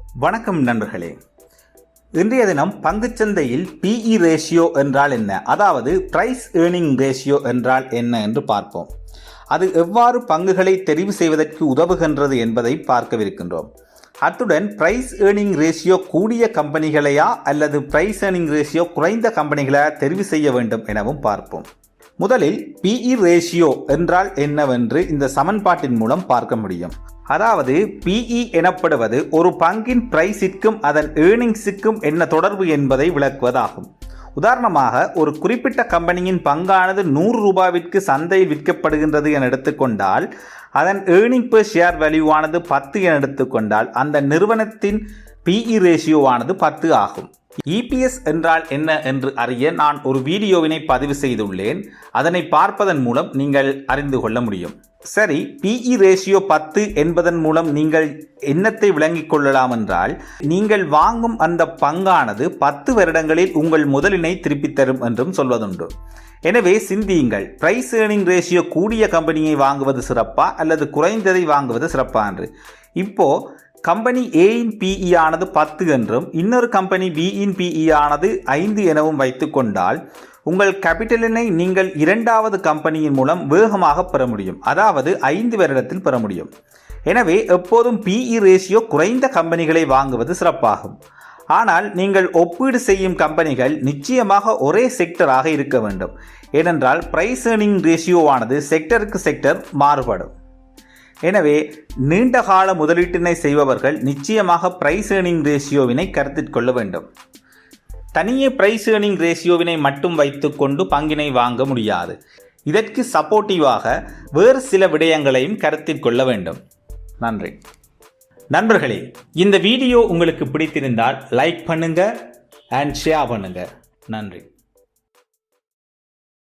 வணக்கம் நண்பர்களே. இன்றைய தினம் பங்குச்சந்தையில் PE ரேஷியோ என்றால் என்ன, அதாவது பிரைஸ் ஏர்னிங் ரேஷியோ என்றால் என்ன என்று பார்ப்போம். அது எவ்வாறு பங்குகளை தெரிவு செய்வதற்கு உதவுகின்றது என்பதை பார்க்கவிருக்கின்றோம். அத்துடன் பிரைஸ் ஏர்னிங் ரேஷியோ கூடிய கம்பெனிகளையா அல்லது பிரைஸ் ஏர்னிங் ரேஷியோ குறைந்த கம்பெனிகளையா தெரிவு செய்ய வேண்டும் எனவும் பார்ப்போம். முதலில் PE ரேஷியோ என்றால் என்னவென்று இந்த சமன்பாட்டின் மூலம் பார்க்க முடியும். அதாவது PE எனப்படுவது ஒரு பங்கின் பிரைஸிற்கும் அதன் ஏர்னிங்ஸுக்கும் என்ன தொடர்பு என்பதை விளக்குவதாகும். உதாரணமாக, ஒரு குறிப்பிட்ட கம்பெனியின் பங்கானது 100 ரூபாய்க்கு சந்தையில் விற்கப்படுகின்றது என எடுத்துக்கொண்டால் அதன் ஏர்னிங் பெர் ஷேர் வேல்யூவானது 10 என எடுத்துக்கொண்டால் அந்த நிறுவனத்தின் PE ரேஷியோவானது 10 ஆகும். EPS என்றால் என்ன என்று அறிய நான் ஒரு வீடியோவினை பதிவு செய்துள்ளேன். அதனை பார்ப்பதன் மூலம் நீங்கள் அறிந்து கொள்ள முடியும். சரி, PE ரேஷியோ 10 என்பதன் மூலம் நீங்கள் என்னத்தை விளங்கிக் கொள்ளலாம் என்றால், நீங்கள் வாங்கும் அந்த பங்கானது 10 வருடங்களில் உங்கள் முதலினை திருப்பித் தரும் என்றும் சொல்வதுண்டு. எனவே சிந்தியுங்கள், பிரைஸ் ஏர்னிங் ரேஷியோ கூடிய கம்பெனியை வாங்குவது சிறப்பா அல்லது குறைந்ததை வாங்குவது சிறப்பா என்று. இப்போ கம்பெனி ஏயின் PE ஆனது 10 என்றும் இன்னொரு கம்பெனி Bயின் PE ஆனது 5 எனவும் வைத்துக் கொண்டால் உங்கள் கேபிட்டலினை நீங்கள் இரண்டாவது கம்பெனியின் மூலம் வேகமாக பெற முடியும், அதாவது 5 வருடத்தில் பெற முடியும். எனவே எப்போதும் PE ரேஷியோ குறைந்த கம்பெனிகளை வாங்குவது சிறப்பாகும். ஆனால் நீங்கள் ஒப்பீடு செய்யும் கம்பெனிகள் நிச்சயமாக ஒரே செக்டராக இருக்க வேண்டும். ஏனென்றால் பிரைஸ் ஏர்னிங் ரேஷியோவானது செக்டருக்கு செக்டர் மாறுபடும். எனவே நீண்டகால முதலீட்டினை செய்பவர்கள் நிச்சயமாக பிரைஸ் ஏர்னிங் ரேஷியோவினை கருத்தில் கொள்ள வேண்டும். தனியே பிரைஸ் ஏர்னிங் ரேஷியோவினை மட்டும் வைத்துக்கொண்டு பங்கினை வாங்க முடியாது. இதற்கு சப்போர்ட்டிவாக வேறு சில விடயங்களையும் கருத்தில் கொள்ள வேண்டும். நன்றி நண்பர்களே. இந்த வீடியோ உங்களுக்கு பிடித்திருந்தால் லைக் பண்ணுங்க அண்ட் ஷேர் பண்ணுங்க. நன்றி.